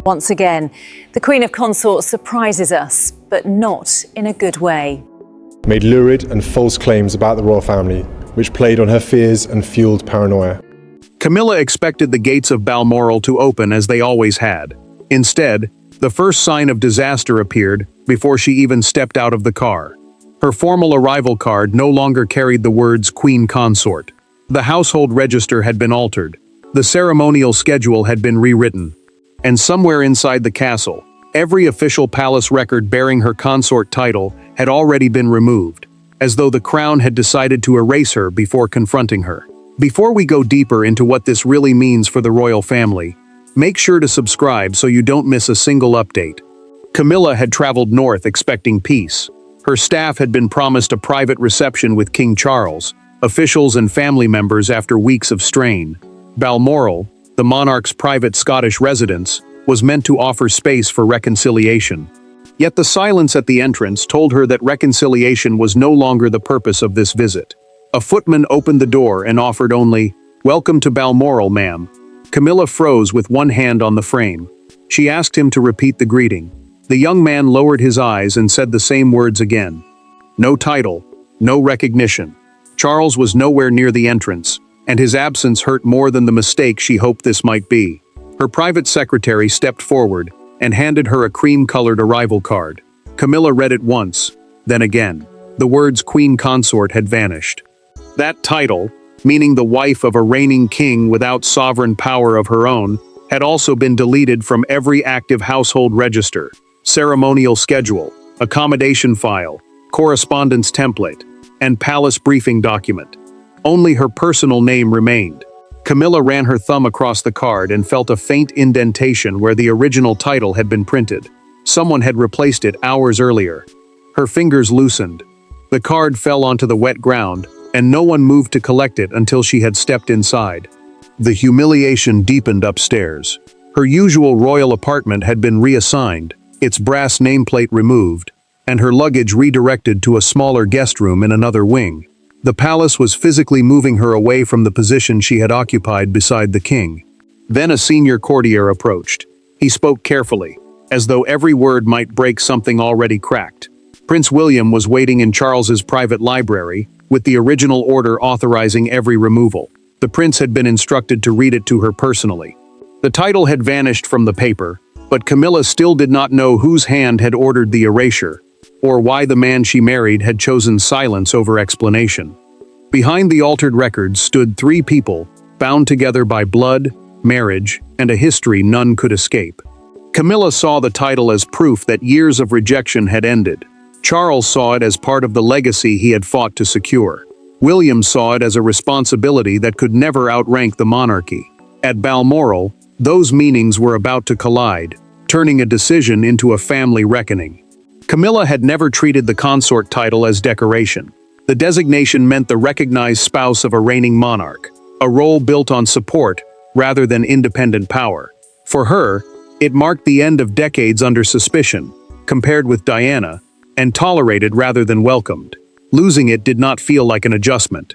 Once again, the Queen of Consort surprises us, but not in a good way. Made lurid and false claims about the royal family, which played on her fears and fueled paranoia. Camilla expected the gates of Balmoral to open as they always had. Instead, the first sign of disaster appeared before she even stepped out of the car. Her formal arrival card no longer carried the words Queen Consort. The household register had been altered. The ceremonial schedule had been rewritten. And somewhere inside the castle, every official palace record bearing her consort title had already been removed, as though the crown had decided to erase her before confronting her. Before we go deeper into what this really means for the royal family, make sure to subscribe so you don't miss a single update. Camilla had traveled north expecting peace. Her staff had been promised a private reception with King Charles, officials and family members after weeks of strain. Balmoral, the monarch's private Scottish residence, was meant to offer space for reconciliation. Yet the silence at the entrance told her that reconciliation was no longer the purpose of this visit. A footman opened the door and offered only, "Welcome to Balmoral, ma'am." Camilla froze with one hand on the frame. She asked him to repeat the greeting. The young man lowered his eyes and said the same words again. No title, no recognition. Charles was nowhere near the entrance, and his absence hurt more than the mistake she hoped this might be. Her private secretary stepped forward and handed her a cream-colored arrival card. Camilla read it once, then again. The words Queen Consort had vanished. That title, meaning the wife of a reigning king without sovereign power of her own, had also been deleted from every active household register, ceremonial schedule, accommodation file, correspondence template, and palace briefing document. Only her personal name remained. Camilla ran her thumb across the card and felt a faint indentation where the original title had been printed. Someone had replaced it hours earlier. Her fingers loosened. The card fell onto the wet ground, and no one moved to collect it until she had stepped inside. The humiliation deepened upstairs. Her usual royal apartment had been reassigned, its brass nameplate removed, and her luggage redirected to a smaller guest room in another wing. The palace was physically moving her away from the position she had occupied beside the king. Then a senior courtier approached. He spoke carefully, as though every word might break something already cracked. Prince William was waiting in Charles's private library, with the original order authorizing every removal. The prince had been instructed to read it to her personally. The title had vanished from the paper, but Camilla still did not know whose hand had ordered the erasure, or why the man she married had chosen silence over explanation. Behind the altered records stood three people, bound together by blood, marriage, and a history none could escape. Camilla saw the title as proof that years of rejection had ended. Charles saw it as part of the legacy he had fought to secure. William saw it as a responsibility that could never outrank the monarchy. At Balmoral, those meanings were about to collide, turning a decision into a family reckoning. Camilla had never treated the consort title as decoration. The designation meant the recognized spouse of a reigning monarch, a role built on support rather than independent power. For her, it marked the end of decades under suspicion, compared with Diana, and tolerated rather than welcomed. Losing it did not feel like an adjustment.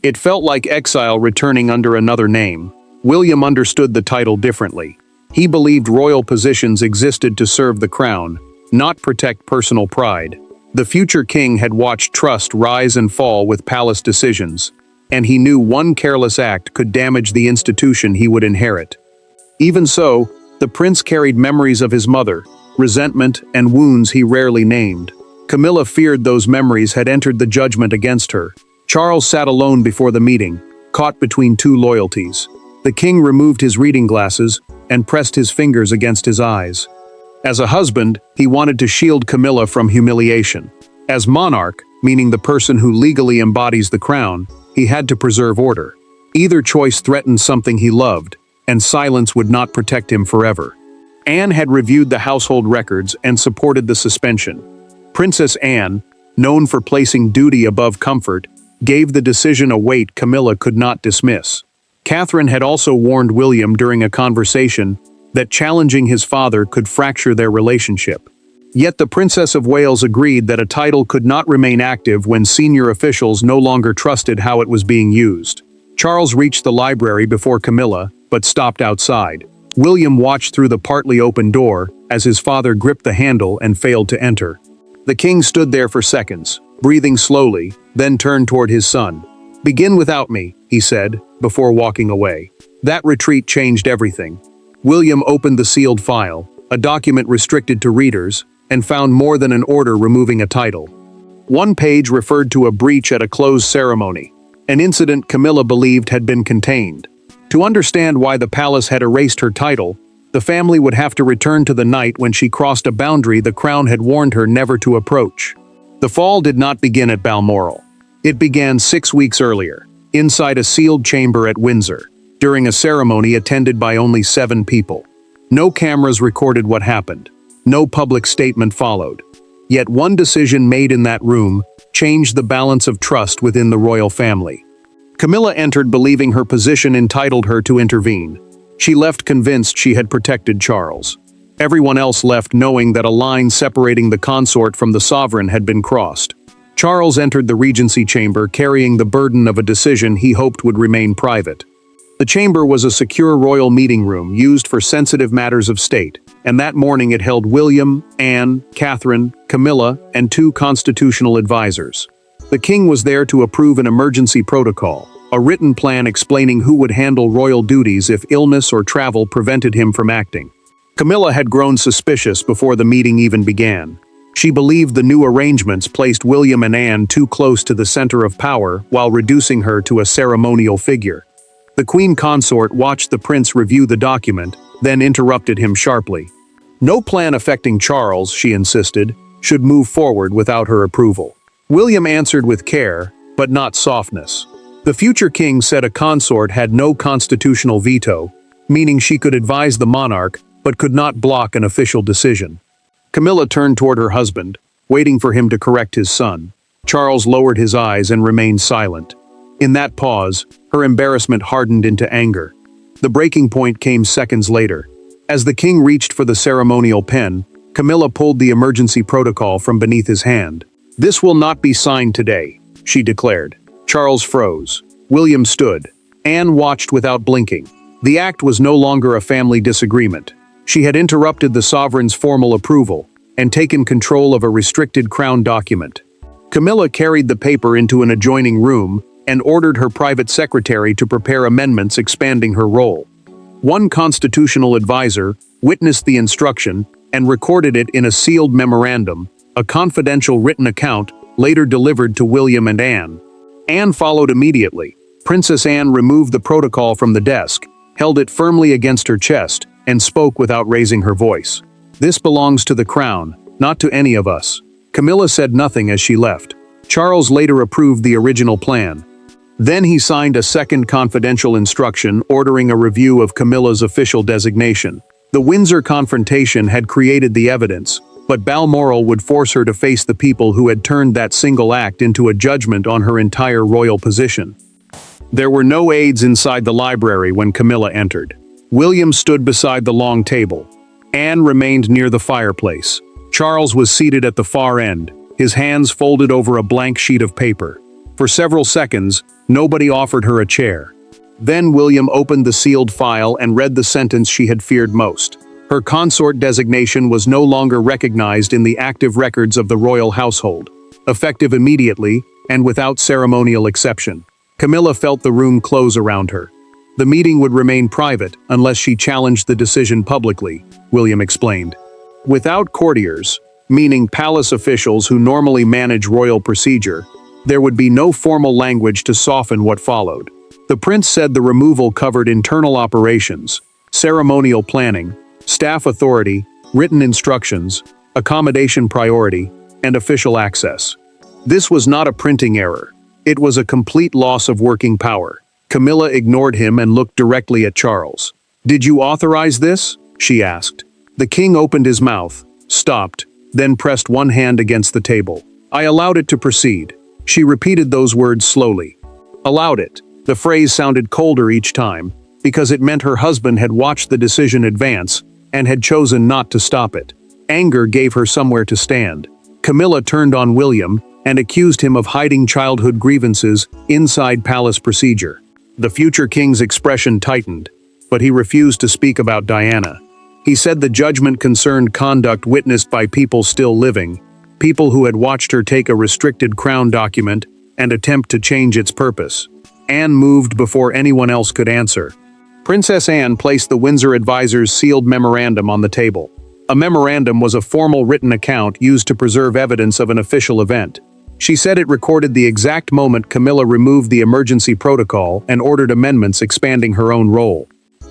It felt like exile returning under another name. William understood the title differently. He believed royal positions existed to serve the crown, not protect personal pride. The future king had watched trust rise and fall with palace decisions, and he knew one careless act could damage the institution he would inherit. Even so, the prince carried memories of his mother, resentment, and wounds he rarely named. Camilla feared those memories had entered the judgment against her. Charles sat alone before the meeting, caught between two loyalties. The king removed his reading glasses and pressed his fingers against his eyes. As a husband, he wanted to shield Camilla from humiliation. As monarch, meaning the person who legally embodies the crown, he had to preserve order. Either choice threatened something he loved, and silence would not protect him forever. Anne had reviewed the household records and supported the suspension. Princess Anne, known for placing duty above comfort, gave the decision a weight Camilla could not dismiss. Catherine had also warned William during a conversation that challenging his father could fracture their relationship. Yet the Princess of Wales agreed that a title could not remain active when senior officials no longer trusted how it was being used. Charles reached the library before Camilla, but stopped outside. William watched through the partly open door as his father gripped the handle and failed to enter. The king stood there for seconds, breathing slowly, then turned toward his son. "Begin without me," he said, before walking away. That retreat changed everything. William opened the sealed file, a document restricted to readers, and found more than an order removing a title. One page referred to a breach at a closed ceremony, an incident Camilla believed had been contained. To understand why the palace had erased her title, the family would have to return to the night when she crossed a boundary the crown had warned her never to approach. The fall did not begin at Balmoral. It began 6 weeks earlier, inside a sealed chamber at Windsor, during a ceremony attended by only 7 people. No cameras recorded what happened. No public statement followed. Yet one decision made in that room changed the balance of trust within the royal family. Camilla entered believing her position entitled her to intervene. She left convinced she had protected Charles. Everyone else left knowing that a line separating the consort from the sovereign had been crossed. Charles entered the regency chamber carrying the burden of a decision he hoped would remain private. The chamber was a secure royal meeting room used for sensitive matters of state, and that morning it held William, Anne, Catherine, Camilla, and 2 constitutional advisors. The king was there to approve an emergency protocol, a written plan explaining who would handle royal duties if illness or travel prevented him from acting. Camilla had grown suspicious before the meeting even began. She believed the new arrangements placed William and Anne too close to the center of power while reducing her to a ceremonial figure. The Queen Consort watched the prince review the document, then interrupted him sharply. No plan affecting Charles, she insisted, should move forward without her approval. William answered with care, but not softness. The future king said a consort had no constitutional veto, meaning she could advise the monarch, but could not block an official decision. Camilla turned toward her husband, waiting for him to correct his son. Charles lowered his eyes and remained silent. In that pause, her embarrassment hardened into anger. The breaking point came seconds later. As the king reached for the ceremonial pen, Camilla pulled the emergency protocol from beneath his hand. "This will not be signed today," she declared. Charles froze. William stood. Anne watched without blinking. The act was no longer a family disagreement. She had interrupted the sovereign's formal approval and taken control of a restricted crown document. Camilla carried the paper into an adjoining room and ordered her private secretary to prepare amendments expanding her role. One constitutional advisor witnessed the instruction and recorded it in a sealed memorandum, a confidential written account later delivered to William and Anne. Anne followed immediately. Princess Anne removed the protocol from the desk, held it firmly against her chest, and spoke without raising her voice. "This belongs to the crown, not to any of us." Camilla said nothing as she left. Charles later approved the original plan. Then he signed a second confidential instruction ordering a review of Camilla's official designation. The Windsor confrontation had created the evidence, but Balmoral would force her to face the people who had turned that single act into a judgment on her entire royal position. There were no aides inside the library when Camilla entered. William stood beside the long table. Anne remained near the fireplace. Charles was seated at the far end, his hands folded over a blank sheet of paper. For several seconds, nobody offered her a chair. Then William opened the sealed file and read the sentence she had feared most. Her consort designation was no longer recognized in the active records of the royal household, effective immediately and without ceremonial exception. Camilla felt the room close around her. The meeting would remain private unless she challenged the decision publicly, William explained. Without courtiers, meaning palace officials who normally manage royal procedure, there would be no formal language to soften what followed. The prince said the removal covered internal operations, ceremonial planning, staff authority, written instructions, accommodation priority, and official access. This was not a printing error. It was a complete loss of working power. Camilla ignored him and looked directly at Charles. "Did you authorize this?" she asked. The king opened his mouth, stopped, then pressed one hand against the table. "I allowed it to proceed." She repeated those words slowly. "Allowed it." The phrase sounded colder each time, because it meant her husband had watched the decision advance and had chosen not to stop it. Anger gave her somewhere to stand. Camilla turned on William and accused him of hiding childhood grievances inside palace procedure. The future king's expression tightened. but he refused to speak about Diana. He said the judgment concerned conduct witnessed by people still living, people who had watched her take a restricted crown document and attempt to change its purpose. Anne moved before anyone else could answer. Princess Anne placed the Windsor advisor's sealed memorandum on the table. A memorandum was a formal written account used to preserve evidence of an official event. She said it recorded the exact moment Camilla removed the emergency protocol and ordered amendments expanding her own role.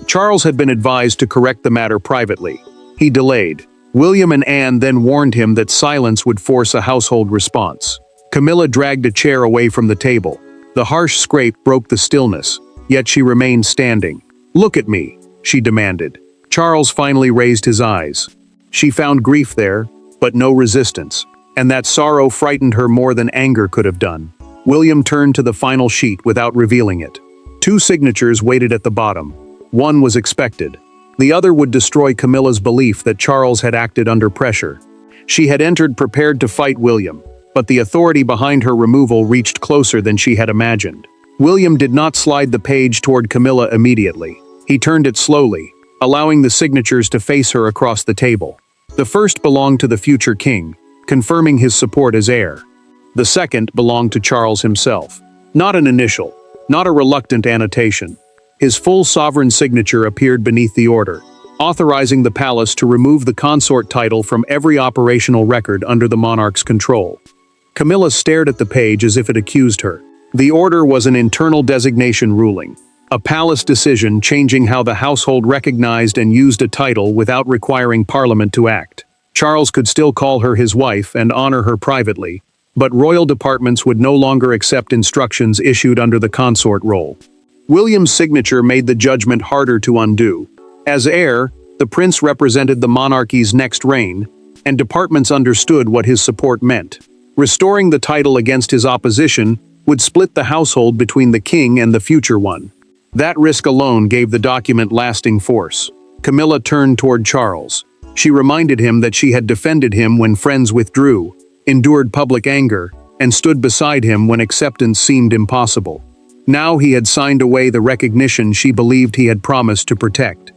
Charles had been advised to correct the matter privately. He delayed. William and Anne then warned him that silence would force a household response. Camilla dragged a chair away from the table. The harsh scrape broke the stillness, yet she remained standing. "Look at me," she demanded. Charles finally raised his eyes. She found grief there, but no resistance, and that sorrow frightened her more than anger could have done. William turned to the final sheet without revealing it. 2 signatures waited at the bottom. One was expected. The other would destroy Camilla's belief that Charles had acted under pressure. She had entered prepared to fight William, but the authority behind her removal reached closer than she had imagined. William did not slide the page toward Camilla immediately. He turned it slowly, allowing the signatures to face her across the table. The first belonged to the future king, confirming his support as heir. The second belonged to Charles himself. Not an initial, not a reluctant annotation. His full sovereign signature appeared beneath the order, authorizing the palace to remove the consort title from every operational record under the monarch's control. Camilla stared at the page as if it accused her. The order was an internal designation ruling, a palace decision changing how the household recognized and used a title without requiring Parliament to act. Charles could still call her his wife and honor her privately, but royal departments would no longer accept instructions issued under the consort role. William's signature made the judgment harder to undo. As heir, the prince represented the monarchy's next reign, and departments understood what his support meant. Restoring the title against his opposition would split the household between the king and the future one. That risk alone gave the document lasting force. Camilla turned toward Charles. She reminded him that she had defended him when friends withdrew, endured public anger, and stood beside him when acceptance seemed impossible. Now he had signed away the recognition she believed he had promised to protect.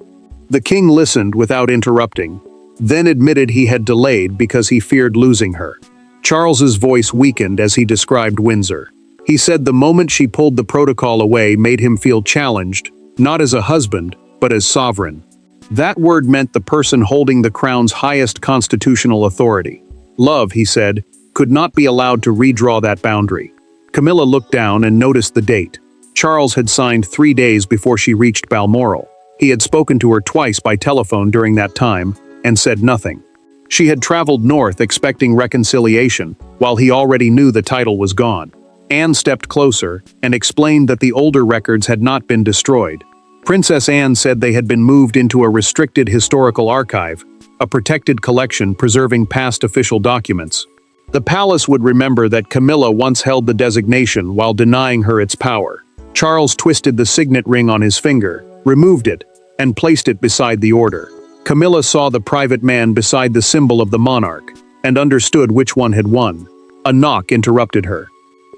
The king listened without interrupting, then admitted he had delayed because he feared losing her. Charles's voice weakened as he described Windsor. He said the moment she pulled the protocol away made him feel challenged, not as a husband, but as sovereign. That word meant the person holding the crown's highest constitutional authority. Love, he said, could not be allowed to redraw that boundary. Camilla looked down and noticed the date. Charles had signed 3 days before she reached Balmoral. He had spoken to her twice by telephone during that time, and said nothing. She had traveled north expecting reconciliation, while he already knew the title was gone. Anne stepped closer, and explained that the older records had not been destroyed. Princess Anne said they had been moved into a restricted historical archive, a protected collection preserving past official documents. The palace would remember that Camilla once held the designation while denying her its power. Charles twisted the signet ring on his finger, removed it, and placed it beside the order. Camilla saw the private man beside the symbol of the monarch, and understood which one had won. A knock interrupted her.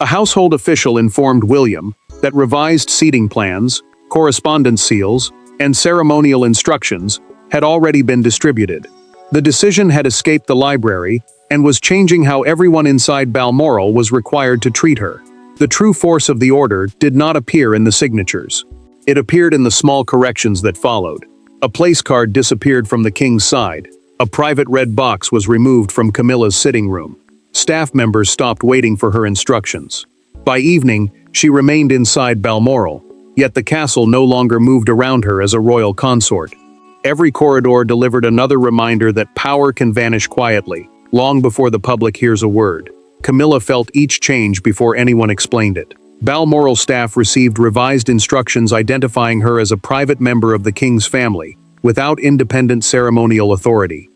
A household official informed William that revised seating plans, correspondence seals, and ceremonial instructions had already been distributed. The decision had escaped the library and was changing how everyone inside Balmoral was required to treat her. The true force of the order did not appear in the signatures. It appeared in the small corrections that followed. A place card disappeared from the king's side. A private red box was removed from Camilla's sitting room. Staff members stopped waiting for her instructions. By evening, she remained inside Balmoral, yet the castle no longer moved around her as a royal consort. Every corridor delivered another reminder that power can vanish quietly, long before the public hears a word. Camilla felt each change before anyone explained it. Balmoral staff received revised instructions identifying her as a private member of the king's family, without independent ceremonial authority.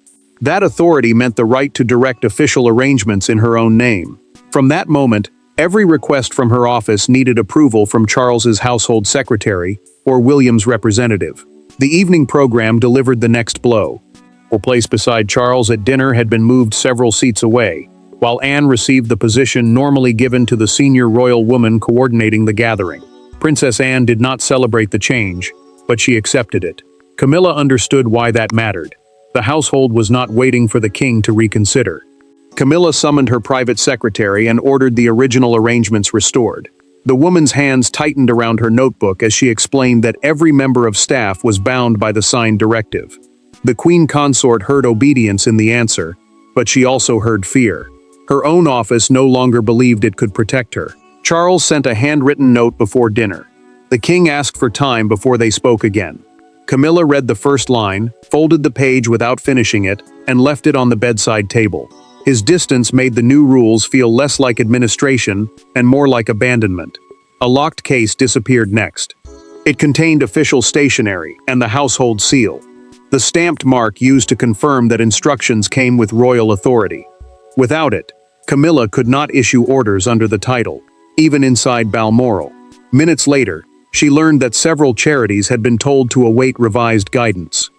That authority meant the right to direct official arrangements in her own name. From that moment, every request from her office needed approval from Charles's household secretary or William's representative. The evening program delivered the next blow. Her place beside Charles at dinner had been moved several seats away, while Anne received the position normally given to the senior royal woman coordinating the gathering. Princess Anne did not celebrate the change. but she accepted it. Camilla understood why that mattered. The household was not waiting for the king to reconsider. Camilla summoned her private secretary and ordered the original arrangements restored. The woman's hands tightened around her notebook as she explained that every member of staff was bound by the signed directive. The Queen Consort heard obedience in the answer, but she also heard fear. Her own office no longer believed it could protect her. Charles sent a handwritten note before dinner. The king asked for time before they spoke again. Camilla read the first line, folded the page without finishing it, and left it on the bedside table. His distance made the new rules feel less like administration and more like abandonment. A locked case disappeared next. It contained official stationery and the household seal, the stamped mark used to confirm that instructions came with royal authority. Without it, Camilla could not issue orders under the title, even inside Balmoral. Minutes later, she learned that several charities had been told to await revised guidance.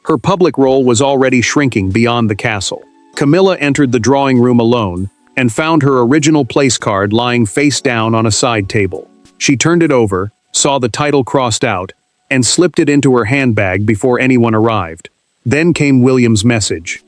Her public role was already shrinking beyond the castle. Camilla entered the drawing room alone and found her original place card lying face down on a side table. She turned it over, saw the title crossed out, and slipped it into her handbag before anyone arrived. Then came William's message.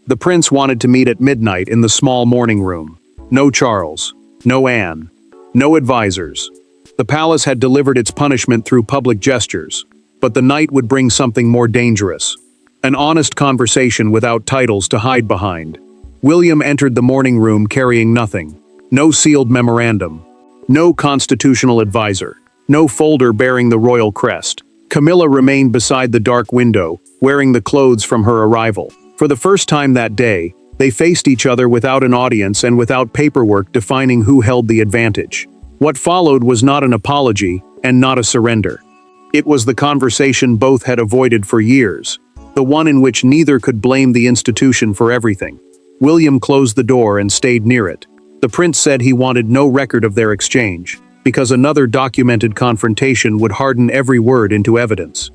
The prince wanted to meet at midnight in the small morning room. No Charles, no Anne, no advisors. The palace had delivered its punishment through public gestures, but the night would bring something more dangerous. An honest conversation without titles to hide behind. William entered the morning room carrying nothing. No sealed memorandum. No constitutional advisor. No folder bearing the royal crest. Camilla remained beside the dark window, wearing the clothes from her arrival. For the first time that day, they faced each other without an audience and without paperwork defining who held the advantage. What followed was not an apology and not a surrender. It was the conversation both had avoided for years, the one in which neither could blame the institution for everything. William closed the door and stayed near it. The prince said he wanted no record of their exchange, because another documented confrontation would harden every word into evidence.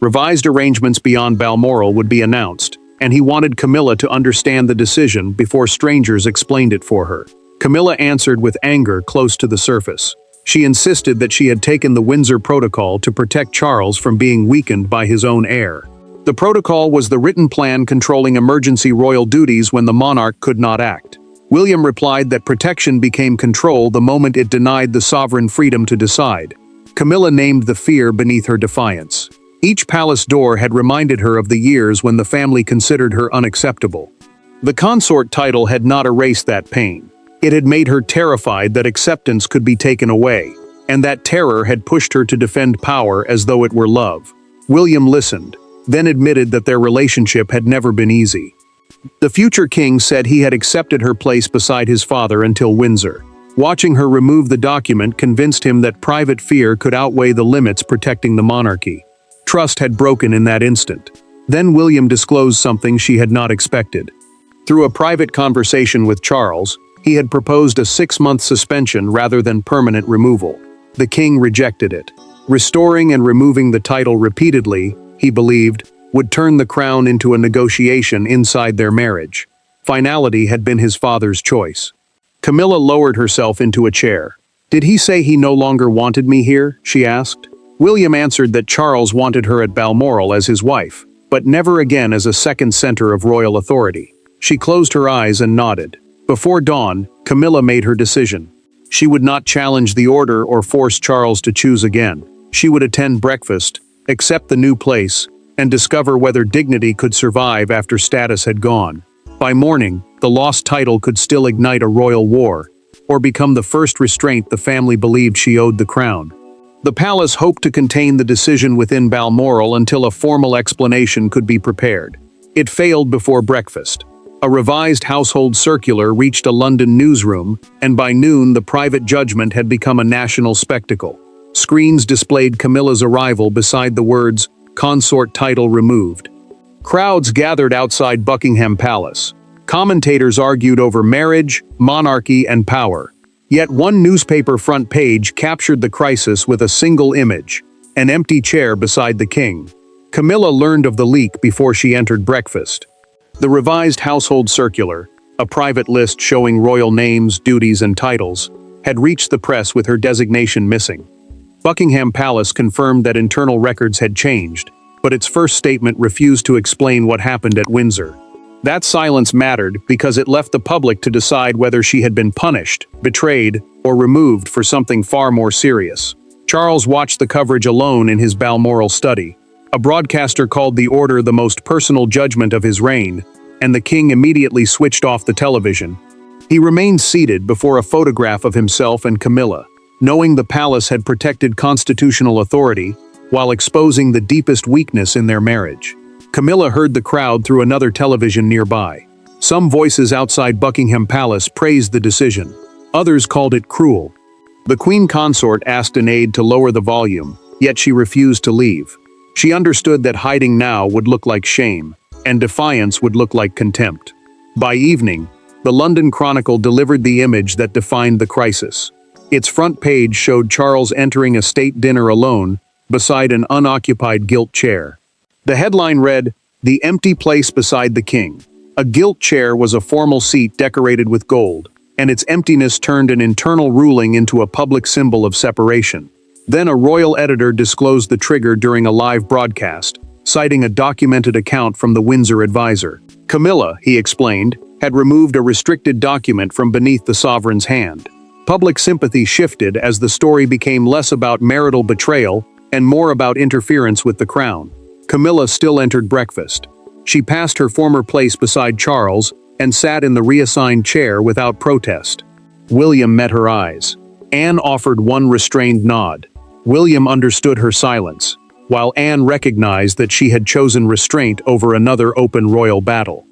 Revised arrangements beyond Balmoral would be announced, and he wanted Camilla to understand the decision before strangers explained it for her. Camilla answered with anger close to the surface. She insisted that she had taken the Windsor Protocol to protect Charles from being weakened by his own heir. The protocol was the written plan controlling emergency royal duties when the monarch could not act. William replied that protection became control the moment it denied the sovereign freedom to decide. Camilla named the fear beneath her defiance. Each palace door had reminded her of the years when the family considered her unacceptable. The consort title had not erased that pain. It had made her terrified that acceptance could be taken away, and that terror had pushed her to defend power as though it were love. William listened, then admitted that their relationship had never been easy. The future king said he had accepted her place beside his father until Windsor. Watching her remove the document convinced him that private fear could outweigh the limits protecting the monarchy. Trust had broken in that instant. Then William disclosed something she had not expected. Through a private conversation with Charles, he had proposed a 6-month suspension rather than permanent removal. The king rejected it. Restoring and removing the title repeatedly, he believed, would turn the crown into a negotiation inside their marriage. Finality had been his father's choice. Camilla lowered herself into a chair. "Did he say he no longer wanted me here?" she asked. William answered that Charles wanted her at Balmoral as his wife, but never again as a second center of royal authority. She closed her eyes and nodded. Before dawn, Camilla made her decision. She would not challenge the order or force Charles to choose again. She would attend breakfast, accept the new place, and discover whether dignity could survive after status had gone. By morning, the lost title could still ignite a royal war, or become the first restraint the family believed she owed the crown. The palace hoped to contain the decision within Balmoral until a formal explanation could be prepared. It failed before breakfast. A revised household circular reached a London newsroom, and by noon the private judgment had become a national spectacle. Screens displayed Camilla's arrival beside the words, "Consort title removed." Crowds gathered outside Buckingham Palace. Commentators argued over marriage, monarchy, and power. Yet one newspaper front page captured the crisis with a single image, an empty chair beside the king. Camilla learned of the leak before she entered breakfast. The revised household circular, a private list showing royal names, duties, and titles, had reached the press with her designation missing. Buckingham Palace confirmed that internal records had changed, but its first statement refused to explain what happened at Windsor. That silence mattered because it left the public to decide whether she had been punished, betrayed, or removed for something far more serious. Charles watched the coverage alone in his Balmoral study. A broadcaster called the order the most personal judgment of his reign, and the king immediately switched off the television. He remained seated before a photograph of himself and Camilla, knowing the palace had protected constitutional authority while exposing the deepest weakness in their marriage. Camilla heard the crowd through another television nearby. Some voices outside Buckingham Palace praised the decision. Others called it cruel. The Queen Consort asked an aide to lower the volume, yet she refused to leave. She understood that hiding now would look like shame, and defiance would look like contempt. By evening, the London Chronicle delivered the image that defined the crisis. Its front page showed Charles entering a state dinner alone, beside an unoccupied gilt chair. The headline read, "The empty place beside the king." A gilt chair was a formal seat decorated with gold, and its emptiness turned an internal ruling into a public symbol of separation. Then a royal editor disclosed the trigger during a live broadcast, citing a documented account from the Windsor advisor. Camilla, he explained, had removed a restricted document from beneath the sovereign's hand. Public sympathy shifted as the story became less about marital betrayal and more about interference with the crown. Camilla still entered breakfast. She passed her former place beside Charles and sat in the reassigned chair without protest. William met her eyes. Anne offered one restrained nod. William understood her silence, while Anne recognized that she had chosen restraint over another open royal battle.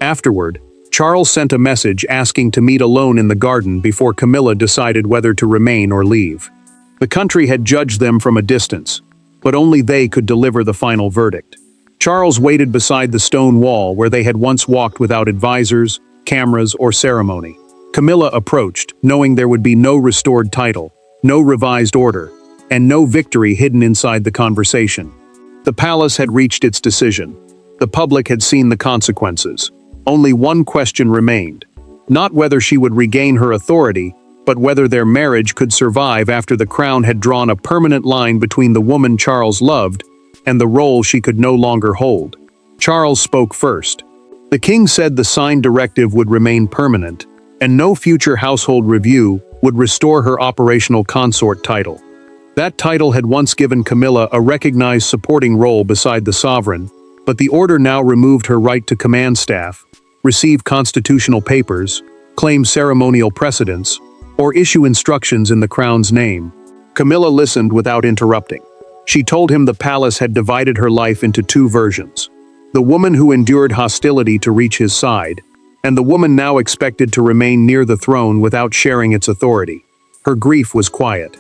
Afterward, Charles sent a message asking to meet alone in the garden before Camilla decided whether to remain or leave. The country had judged them from a distance, but only they could deliver the final verdict. Charles waited beside the stone wall where they had once walked without advisors, cameras, or ceremony. Camilla approached, knowing there would be no restored title, no revised order, and no victory hidden inside the conversation. The palace had reached its decision. The public had seen the consequences. Only one question remained. Not whether she would regain her authority, but whether their marriage could survive after the crown had drawn a permanent line between the woman Charles loved and the role she could no longer hold. Charles spoke first. The king said the signed directive would remain permanent, and no future household review would restore her operational consort title. That title had once given Camilla a recognized supporting role beside the sovereign, but the order now removed her right to command staff, receive constitutional papers, claim ceremonial precedence, or issue instructions in the crown's name. Camilla listened without interrupting. She told him the palace had divided her life into two versions: the woman who endured hostility to reach his side, and the woman now expected to remain near the throne without sharing its authority. Her grief was quiet.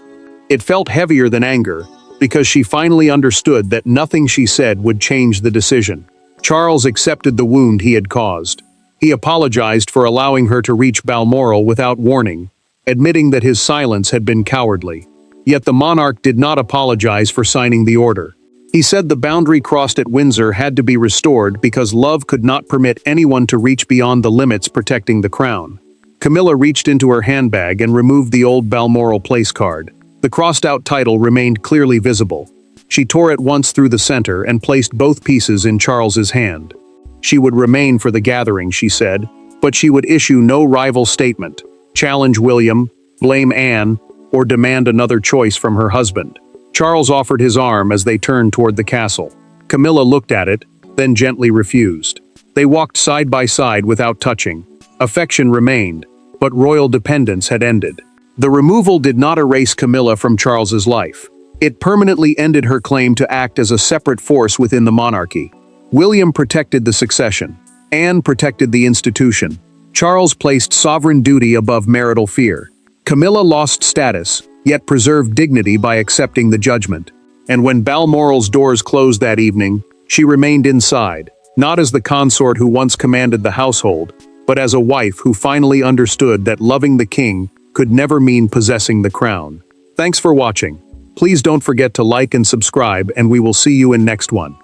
It felt heavier than anger, because she finally understood that nothing she said would change the decision. Charles accepted the wound he had caused. He apologized for allowing her to reach Balmoral without warning, admitting that his silence had been cowardly. Yet the monarch did not apologize for signing the order. He said the boundary crossed at Windsor had to be restored because love could not permit anyone to reach beyond the limits protecting the crown. Camilla reached into her handbag and removed the old Balmoral place card. The crossed-out title remained clearly visible. She tore it once through the center and placed both pieces in Charles's hand. She would remain for the gathering, she said, but she would issue no rival statement, challenge William, blame Anne, or demand another choice from her husband. Charles offered his arm as they turned toward the castle. Camilla looked at it, then gently refused. They walked side by side without touching. Affection remained, but royal dependence had ended. The removal did not erase Camilla from Charles's life. It permanently ended her claim to act as a separate force within the monarchy. William protected the succession. Anne protected the institution. Charles placed sovereign duty above marital fear. Camilla lost status, yet preserved dignity by accepting the judgment. And when Balmoral's doors closed that evening, she remained inside, not as the consort who once commanded the household, but as a wife who finally understood that loving the king could never mean possessing the crown. Thanks for watching. Please don't forget to like and subscribe, and we will see you in next one.